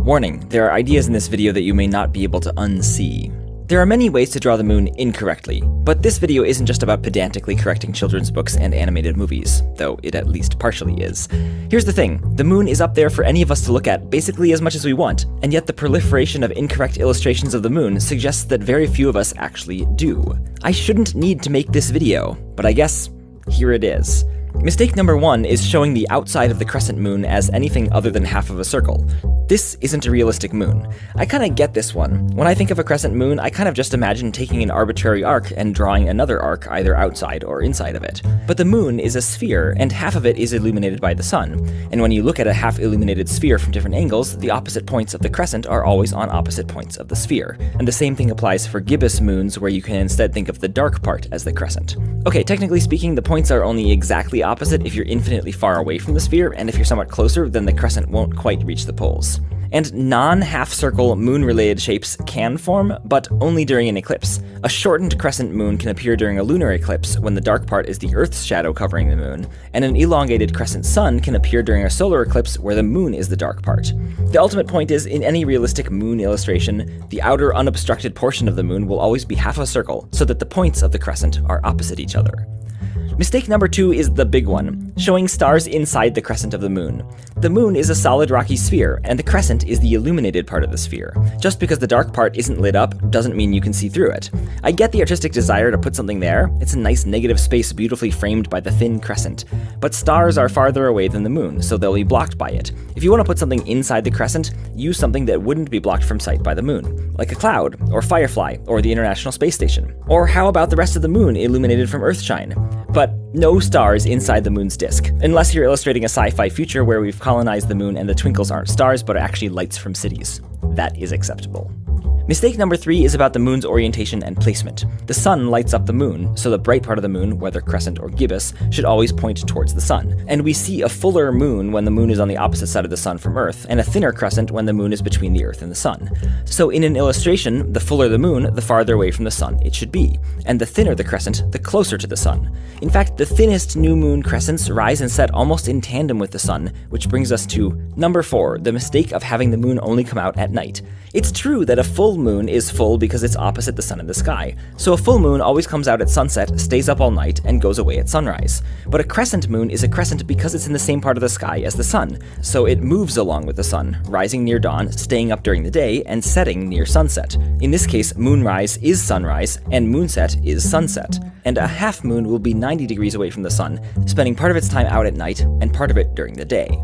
Warning, there are ideas in this video that you may not be able to unsee. There are many ways to draw the moon incorrectly, but this video isn't just about pedantically correcting children's books and animated movies, though it at least partially is. Here's the thing, the moon is up there for any of us to look at basically as much as we want, and yet the proliferation of incorrect illustrations of the moon suggests that very few of us actually do. I shouldn't need to make this video, but I guess here it is. Mistake number 1 is showing the outside of the crescent moon as anything other than half of a circle. This isn't a realistic moon. I kinda get this one. When I think of a crescent moon, I kind of just imagine taking an arbitrary arc and drawing another arc either outside or inside of it. But the moon is a sphere, and half of it is illuminated by the sun. And when you look at a half-illuminated sphere from different angles, the opposite points of the crescent are always on opposite points of the sphere. And the same thing applies for gibbous moons, where you can instead think of the dark part as the crescent. Okay, technically speaking, the points are only exactly opposite if you're infinitely far away from the sphere, and if you're somewhat closer, then the crescent won't quite reach the poles. And non-half-circle moon-related shapes can form, but only during an eclipse. A shortened crescent moon can appear during a lunar eclipse when the dark part is the Earth's shadow covering the moon, and an elongated crescent sun can appear during a solar eclipse where the moon is the dark part. The ultimate point is, in any realistic moon illustration, the outer unobstructed portion of the moon will always be half a circle, so that the points of the crescent are opposite each other. Mistake number 2 is the big one, showing stars inside the crescent of the moon. The moon is a solid rocky sphere, and the crescent is the illuminated part of the sphere. Just because the dark part isn't lit up doesn't mean you can see through it. I get the artistic desire to put something there, it's a nice negative space beautifully framed by the thin crescent. But stars are farther away than the moon, so they'll be blocked by it. If you want to put something inside the crescent, use something that wouldn't be blocked from sight by the moon, like a cloud, or Firefly, or the International Space Station. Or how about the rest of the moon illuminated from Earthshine? But no stars inside the moon's disk, unless you're illustrating a sci-fi future where we've colonized the moon and the twinkles aren't stars but are actually lights from cities. That is acceptable. Mistake number 3 is about the moon's orientation and placement. The sun lights up the moon, so the bright part of the moon, whether crescent or gibbous, should always point towards the sun. And we see a fuller moon when the moon is on the opposite side of the sun from Earth, and a thinner crescent when the moon is between the Earth and the sun. So in an illustration, the fuller the moon, the farther away from the sun it should be, and the thinner the crescent, the closer to the sun. In fact, the thinnest new moon crescents rise and set almost in tandem with the sun, which brings us to number 4, the mistake of having the moon only come out at night. It's true that a full moon is full because it's opposite the sun in the sky, so a full moon always comes out at sunset, stays up all night, and goes away at sunrise. But a crescent moon is a crescent because it's in the same part of the sky as the sun, so it moves along with the sun, rising near dawn, staying up during the day, and setting near sunset. In this case, moonrise is sunrise, and moonset is sunset. And a half moon will be 90 degrees away from the sun, spending part of its time out at night, and part of it during the day.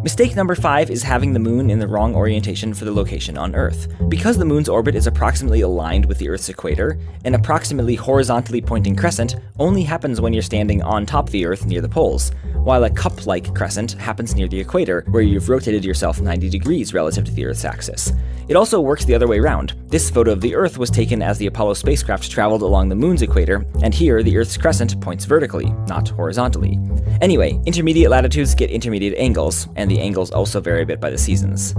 Mistake number 5 is having the moon in the wrong orientation for the location on Earth. Because the moon's orbit is approximately aligned with the Earth's equator, an approximately horizontally pointing crescent only happens when you're standing on top of the Earth near the poles, while a cup-like crescent happens near the equator, where you've rotated yourself 90 degrees relative to the Earth's axis. It also works the other way around. This photo of the Earth was taken as the Apollo spacecraft traveled along the moon's equator, and here the Earth's crescent points vertically, not horizontally. Anyway, intermediate latitudes get intermediate angles, and the angles also vary a bit by the seasons.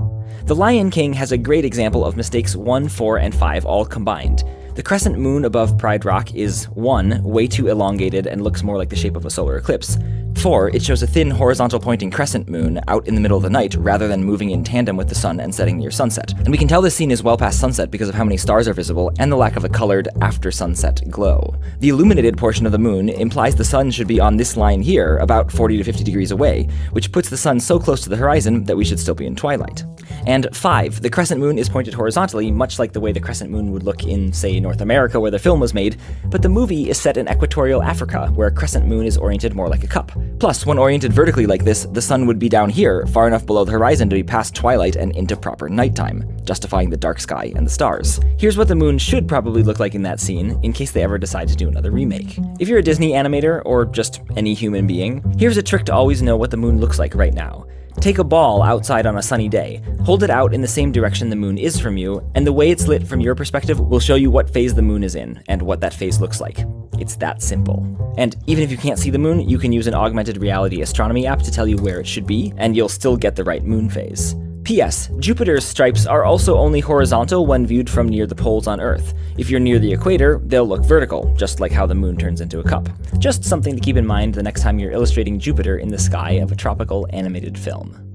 The Lion King has a great example of mistakes 1, 4, and 5 all combined. The crescent moon above Pride Rock is 1, way too elongated and looks more like the shape of a solar eclipse. 4, it shows a thin horizontal pointing crescent moon out in the middle of the night rather than moving in tandem with the sun and setting near sunset. And we can tell this scene is well past sunset because of how many stars are visible and the lack of a colored after sunset glow. The illuminated portion of the moon implies the sun should be on this line here, about 40 to 50 degrees away, which puts the sun so close to the horizon that we should still be in twilight. And 5, the crescent moon is pointed horizontally, much like the way the crescent moon would look in, say, North America where the film was made, but the movie is set in equatorial Africa, where a crescent moon is oriented more like a cup. Plus, when oriented vertically like this, the sun would be down here, far enough below the horizon to be past twilight and into proper nighttime, justifying the dark sky and the stars. Here's what the moon should probably look like in that scene, in case they ever decide to do another remake. If you're a Disney animator, or just any human being, here's a trick to always know what the moon looks like right now. Take a ball outside on a sunny day, hold it out in the same direction the moon is from you, and the way it's lit from your perspective will show you what phase the moon is in, and what that phase looks like. It's that simple. And even if you can't see the moon, you can use an augmented reality astronomy app to tell you where it should be, and you'll still get the right moon phase. P.S. Jupiter's stripes are also only horizontal when viewed from near the poles on Earth. If you're near the equator, they'll look vertical, just like how the moon turns into a cup. Just something to keep in mind the next time you're illustrating Jupiter in the sky of a tropical animated film.